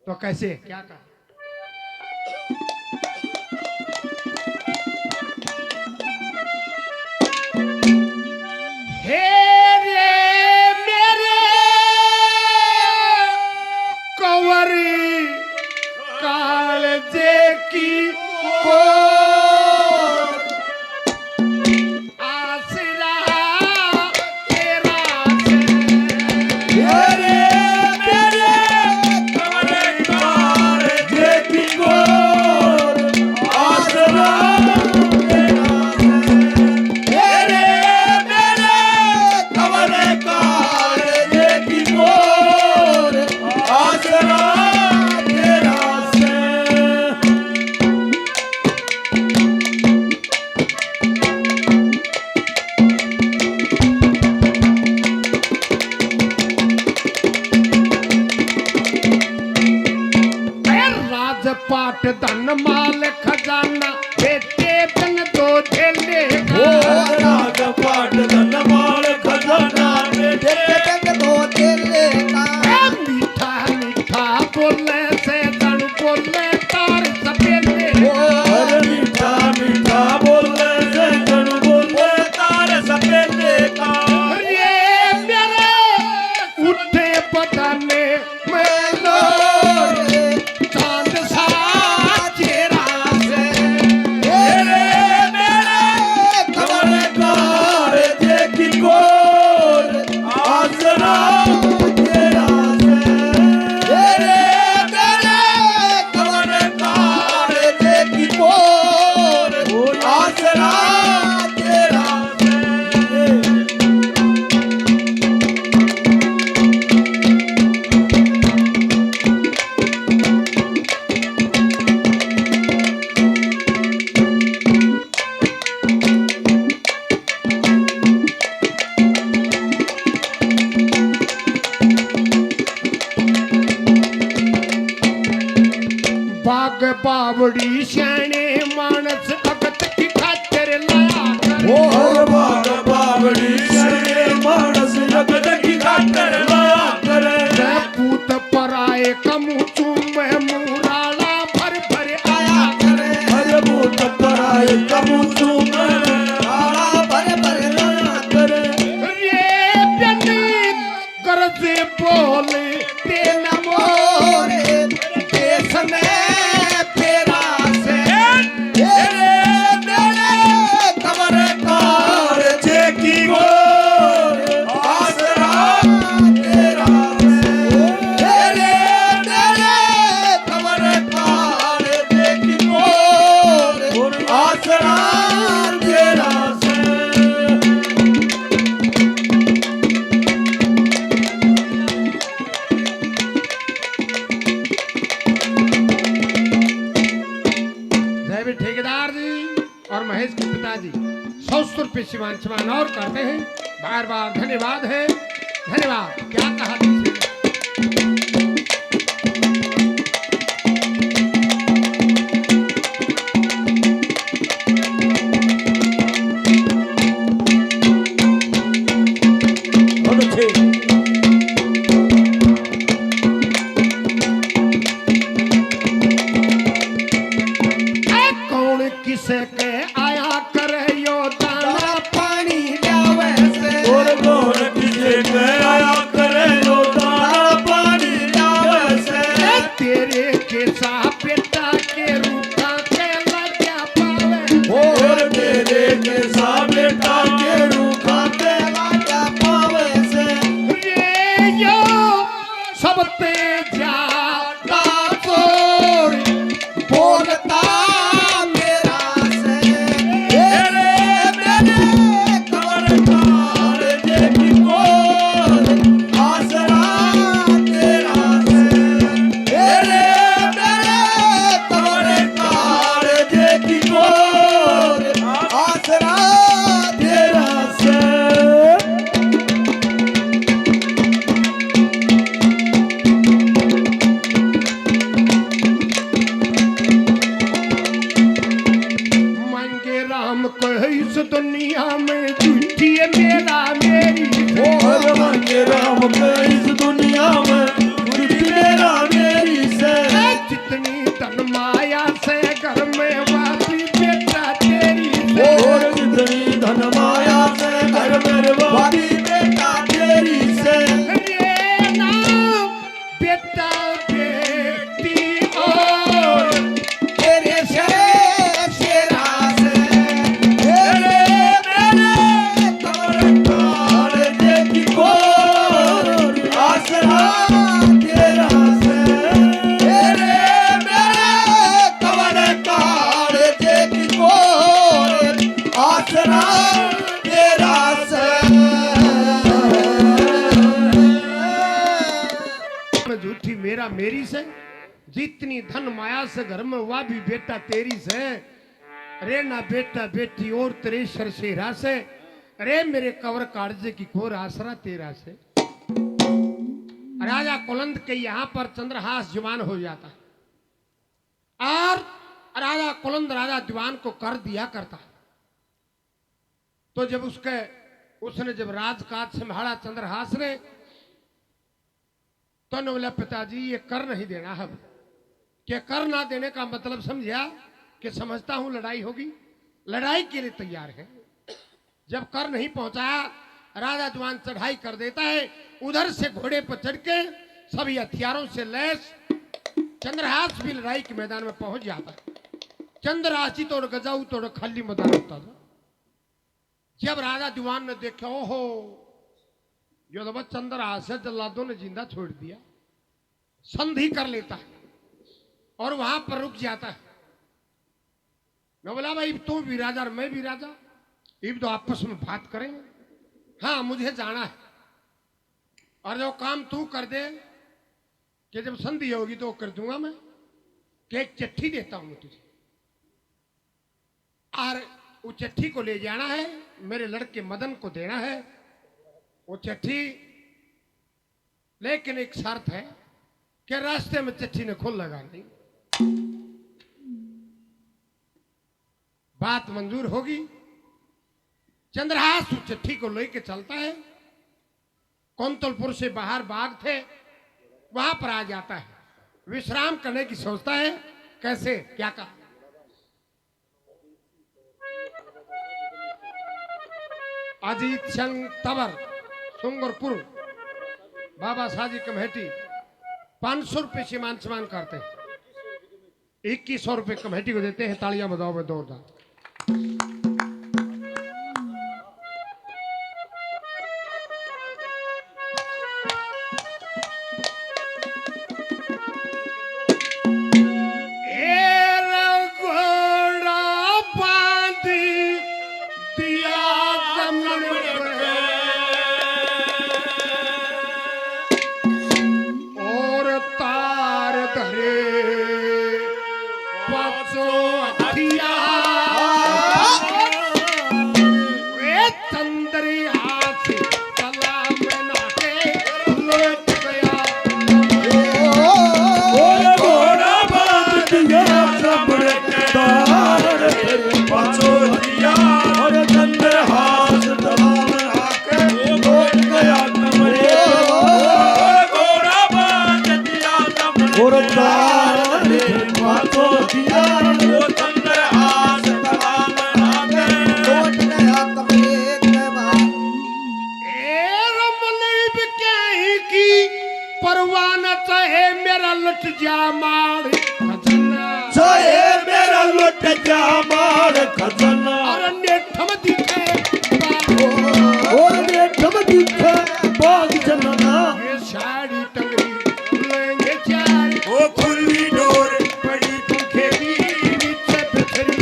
S1: तो कैसे, क्या कहा? हे रे मेरे कंवरी कालजे की को आसरा तेरा से। हे रे मेरे कंवरी कालजे की को आसरा पाट धन माल खजाना बेटे धन दो झेले
S2: राज पाट धन माल खजाना बेटे
S3: धन दो झेले
S1: मीठा मीठा बोले से धन बोले तार सपेले।
S2: अरे मीठा मीठा बोले से धन बोले तार सपेले का।
S1: ये मेरे उठे बदने में लो बाग बावड़ी श्याणे मानस अगत की खातिर लाया कर।
S2: बाग बावड़ी श्याणे मानस अगत की खातिर लाया करे।
S1: पूत पराए कमू चूमे मुराला भर भर आया करे।
S2: अरे पूत पराए कमू चूमे मुराला भर भर आया करे।
S1: ये प्यानी गरजे बोले तेना मोरे देश में ठेकेदार जी और महेश के पिताजी 100 रुपये सिमान और करते हैं। बार बार धन्यवाद है, धन्यवाद। क्या कहा किसे के आया करे यो दाना
S3: पानी लावे से
S2: और गोरख से गया करे लो दाना पानी लावे से
S1: तेरे के सा बेटा के रूखा के लग्या पावे
S2: और तेरे के सा बेटा के रूखा के
S3: लाजा पावे से
S1: रे यो सब ते जाता तोर
S3: बोलता मेरा से मेरे मेरे
S2: कवर कार देखी को आसरा तेरा से
S3: मेरे मेरे
S2: कवर कार देखी को
S3: आसरा
S2: तेरा से
S1: मांगे राम को इस दुनिया में झूठी है मेरा मेरी
S2: और मांगे राम के इस दुनिया में झूठी मेरा मेरी से
S1: जितनी धन माया से घर में वापी बेटा तेरी से
S2: और जितनी धन माया से घर मेरे वाली बेटा तेरी से
S1: रे नाम बेटा बेटी और
S3: तेरे शेरा से मेरे मेरे
S2: कवर कार देखी को आसरा तेरा से
S3: मेरे मेरे कवर कार देखी को आसरा तेरा से
S1: में झूठी मेरा मेरी से जितनी धन माया से घर में वह भी बेटा तेरी से रे ना बेटा बेटी और तेरे शरशेरा से रे मेरे कवर काड़जे की खोर आसरा तेरा से राजा कुलंद के यहाँ पर चंद्रहास जवान हो जाता है और राजा कुलंद राजा दीवान को कर दिया करता है तो जब उसने जब राजकाज संभाला चंद्रहास ने तो ने बोला पिताजी ये कर नहीं देना है कि कर ना देने का मतलब समझा कि समझता हूं लड़ाई होगी लड़ाई के लिए तैयार है जब कर नहीं पहुंचाया राजा जवान चढ़ाई कर देता है उधर से घोड़े पर चढ़ के सभी हथियारों से लैस चंद्रहास भी लड़ाई के मैदान में पहुंच जाता है चंद्रहास जी तोड़ गजाऊ तोड़ खाली मैदान होता था जब राजा दीवान ने देखा ओहो जो तो चंद्रहास है जल्लादों ने जिंदा छोड़ दिया संधि कर लेता है और वहां पर रुक जाता है मैं बोला भाई तू भी राजा और मैं भी राजा इब तो आपस में बात करेंगे हाँ मुझे जाना है और जो काम तू कर दे कि जब संधि होगी तो कर दूंगा मैं कि एक चिट्ठी देता हूं तुझे और उस चिट्ठी को ले जाना है मेरे लड़के मदन को देना है वो चिट्ठी लेकिन एक शर्त है कि रास्ते में चिट्ठी ने खोल लगा नहीं बात मंजूर होगी चंद्रहास उस चिट्ठी को लेके चलता है कौंतलपुर से बाहर बाग थे वहां पर आ जाता है विश्राम करने की सोचता है कैसे क्या कहा अजीत चंद तवर सुंगरपुर बाबा साजी कमेटी 500 रुपए से मान सम्मान करते हैं 2100 रुपए कमेटी को देते हैं तालियां बजाओ में जोरदार
S2: बाल खजाना
S1: और नेठम दिखे
S2: और ये ठम दिखे बाग चलना
S1: ये साड़ी टंगरी लेंगे चार
S3: ओ खुली डोर
S1: बड़ी पंखे की नीचे बिखरी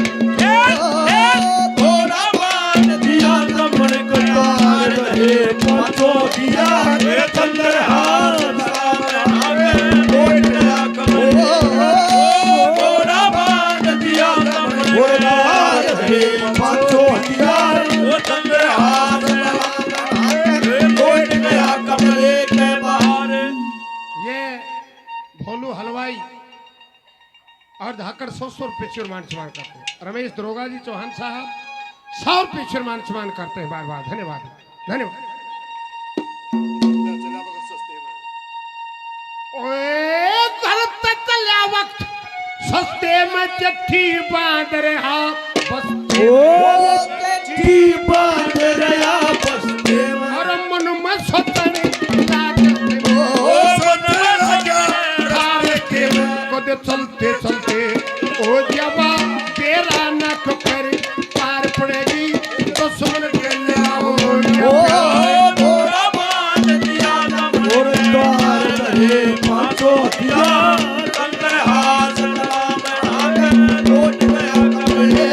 S3: थोड़ा मान
S2: दिया कमर कतार रहे पांचों दिया रे चंद्र हार
S3: थोड़ा मान दिया
S2: पांचों हथियार
S3: वो चंद्र हाथ लौट गया कमरे के बाहर।
S1: ये भोलू हलवाई और धाकड़ 100 रुपये चुरमान सम्मान करते हैं। रमेश दरोगा जी चौहान साहब 100 रुपये चुरमान सम्मान करते हैं। बार बार धन्यवाद धन्यवाद। ओए घर तक चला वक्त सस्ते में चिट्ठी बांध रहा बस
S2: ओ चिट्ठी बांध रहा बस्ते में
S1: और मन में सोचने लागते
S3: ओ सोना लगा
S1: के कदे चलते चलते ओ जबा तेरा नख पर पार पड़ेगी दुश्मन के लाओ
S3: थोड़ा मान दिया
S2: और द्वार रहे पांचों हथियार
S3: चंद्र हाथ लौट गया कमरे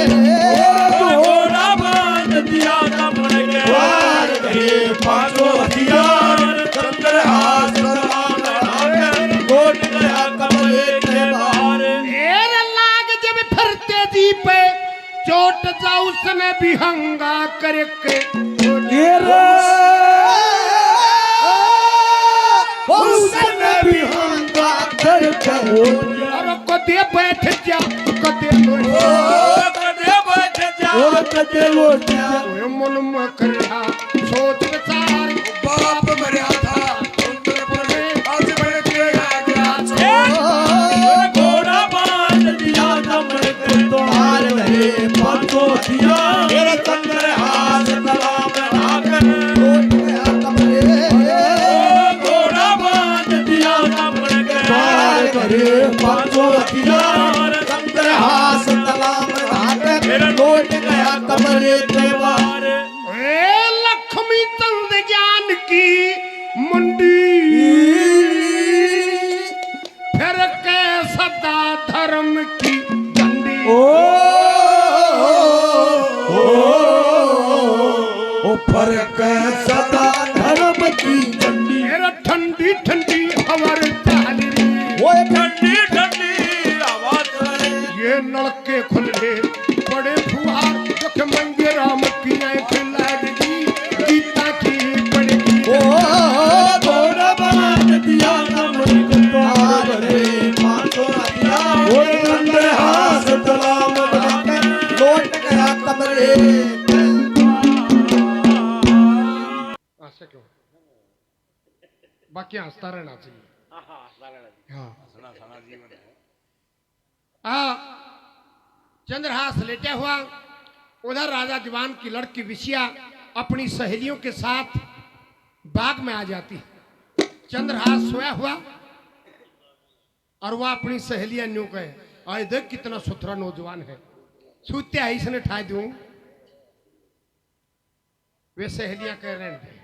S3: थोड़ा मान दिया कमरे के
S2: द्वार रहे पांचों हथियार
S3: चंद्र हाथ लौट गया कमरे के बाहर।
S1: एर लाग जब फिरते जी पे चोट जा उसने भी हंगा करके
S2: उसने भी हंगा करके
S1: और कदे बैठ जा कदे
S2: और कदे लोट
S1: मन में करया सोच विचार
S3: बाप मरिया था सुंदर पड़े आज बढ़ के आ गया घोड़ा बांध दिया कमरे के
S2: द्वार रहे पांचों हथियार
S3: मेरे चंद्र हाथ तला में आकर लौट गया कमरे घोड़ा बांध दिया कमरे के
S2: द्वार रहे पांचों हथियार
S3: चंद्र हाथ तला में आकर लौट गया कमरे के बाहर।
S1: ए लक्ष्मी चंद ज्ञान की मंडी फिर के सदा धर्म की झंडी
S2: ओ फर्क सदा धर्म की झंडी
S1: मेरा ठंडी ठंडी हवर चाल रही
S3: वो ठंडी ठंडी आवाज रहे
S1: ये नलके खुले बड़े फुहार दुख मंगे राम की आंख लगगी गीता की पड़ेगी
S3: ओ घोड़ा बांध दिया कमरे के द्वार रे पांचों हथियार
S2: वो चंद्र हाथ तला में
S3: आकर लौट गया कमरे
S1: ऐसे क्यों बाकी हंसता रहना चाहिए हाँ चंद्रहास लेटा हुआ उधर राजा दीवान की लड़की विषया अपनी सहेलियों के साथ बाग में आ जाती है। चंद्रहास सोया हुआ और वह अपनी सहेलियां न्यू कहे आए देख कितना सुथरा नौजवान है सूते आई इसने ठा दूं वे सहेलियां कह रहे हैं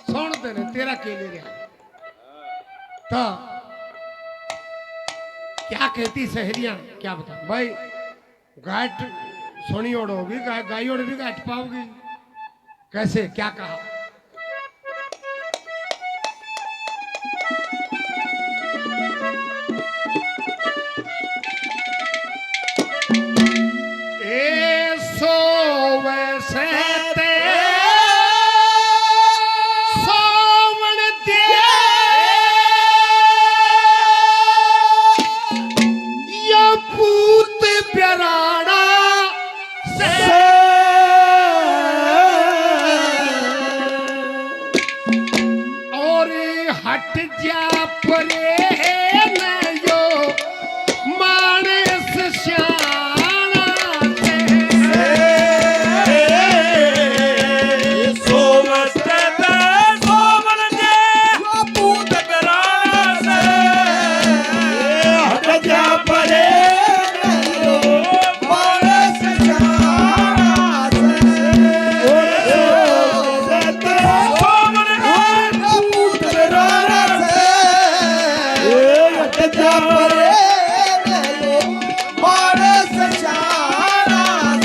S1: सुन दे तेरा के ले रहा तो क्या कहती सहेलियां क्या बता भाई गाय सोनी ओढ़ होगी गाय ओढ़ भी गाठ पाओगी कैसे क्या कहा ए सो वैसे ते सोवन दे या पूत प्याराना से और हट जा परे नयो मानस श्याना से
S3: सोवस्ते सोवन दे पूत प्यारा से हट जा परे मारे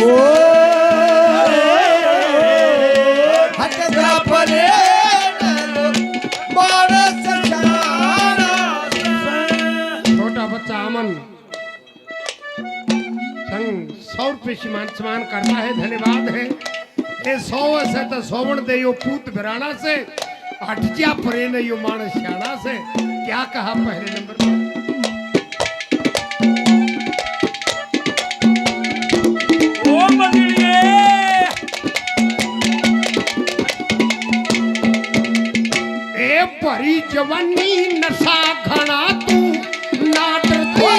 S2: ओ
S3: हट जा परे मानस शाना
S1: छोटा बच्चा अमन संग 100 रुपये सम्मान करता है, धन्यवाद है। ये 100 से तो 100 दे यो पूत बिराना से, हटिया परे न यो मानस श्याणा से। क्या कहा पहले नंबर पर?
S2: ओ मगड़िए
S1: ए भरी जवानी नशा घना तू ना डरती,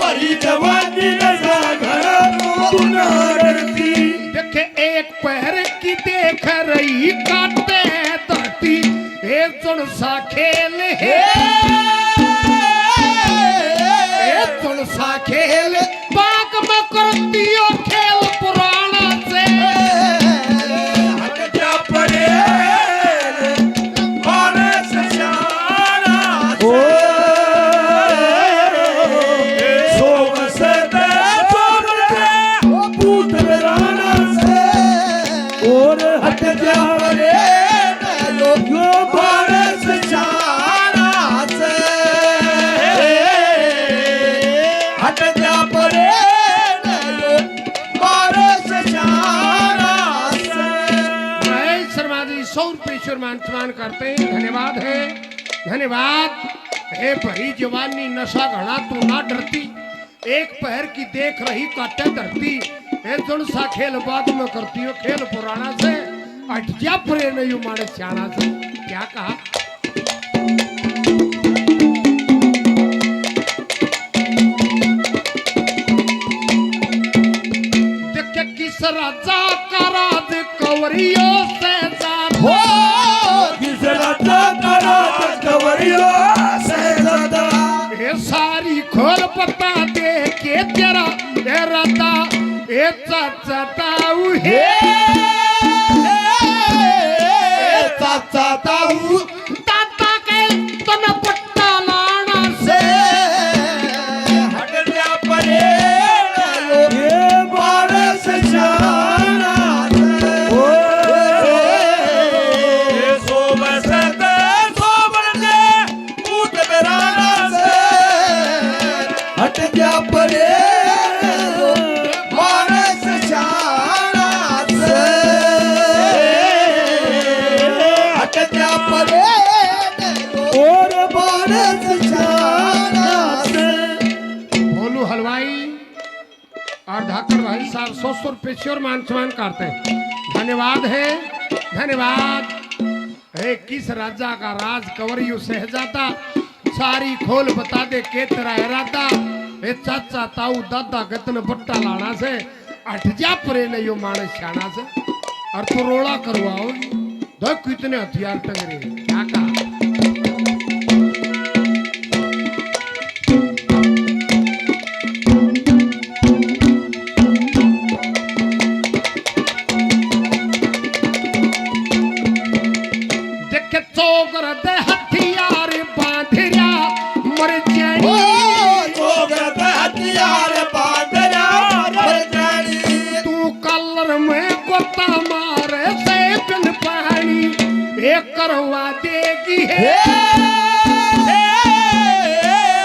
S2: भरी जवानी नशा घड़ा तू ना डरती।
S1: देखे एक पैर की देख रही काटे धरती, ए सुन सा खेल है, ए सुन सा खेल बाग में करती हो खेल पुराना से।
S2: हट जा परे मानस शाना ओ सोम से दे सोम से पूत राना से और हट जा परे यो मानस शाना से हट जा परे मानस शाना से।
S1: महेश शर्मा जी 100 रुपये सम्मान करते हैं, धन्यवाद है, धन्यवाद। हे भरी जवानी नशा घना तू ना डरती, एक पहर की देख रही काटे धरती, ए जुन सा खेल बाद में करती हो खेल पुराना से। अटजा परे न यू माने श्याणा से। क्या कहा? देख किस राजा का राज कंवरियों से ज्यादा,
S2: हो किस राजा करा कवरियो से सदा
S1: ये सारी खोल पता दे के तेरा ए राता ए चाचाताऊ है,
S2: चाचा ताऊ
S1: ताता के तन पट्टा लाना से।
S2: हट जा परे ये मानस शाना ओ सोम से दे सोम से पूत बेराना से हट जा परे मानस शाना से हट जा परे और मानस शाना से।
S1: भोलू हलवाई और धाकड़ भाई साहब 100 रुपये सम्मान करते हैं, धन्यवाद है, धन्यवाद। हे किस राजा का राज कंवरियों सहजादा, सारी खोल बता दे के तेरा इरादा, ए चाचा ताऊ दादा गतन बट्टा लाना से। अठ जा परे न यो मानस श्याणा से। और तू रोड़ा करवाओ देख कितने हथियार टंग रहे हैं। क्या कहा? देखे चौगर दे हथियार बांधिया मर जानी,
S2: जोगत हथियार बांधना मर जानी
S1: तू कलर में गोता मारे से बिन पानी, एक करवा देगी है,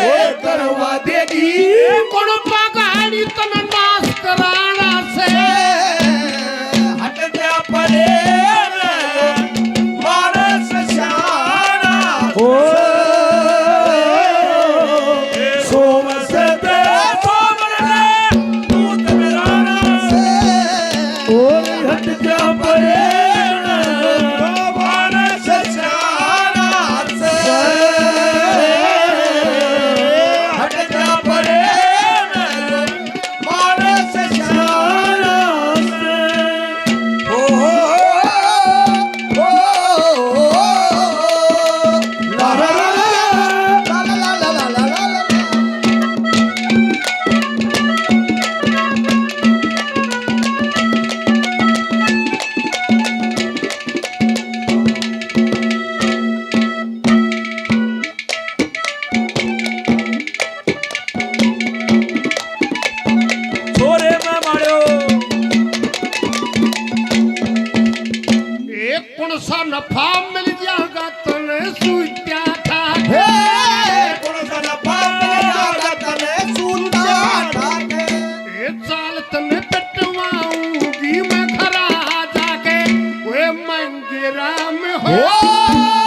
S2: ओ करवा देगी
S1: कौन पगाड़ी तन नाश कराना से।
S2: हट जा परे मानस शाना ओ सोम से दे सोम से पूत बेराना से और हट जा परे मानस शाना से।
S1: कौन सा नफा मिल जाएगा तने सूत्या था
S3: हे कौन सा नफा मिलेगा तने सूता ठाके
S1: ये चाल तने पिटवाऊंगी मैं खरा जाके वे मंगेरा में हो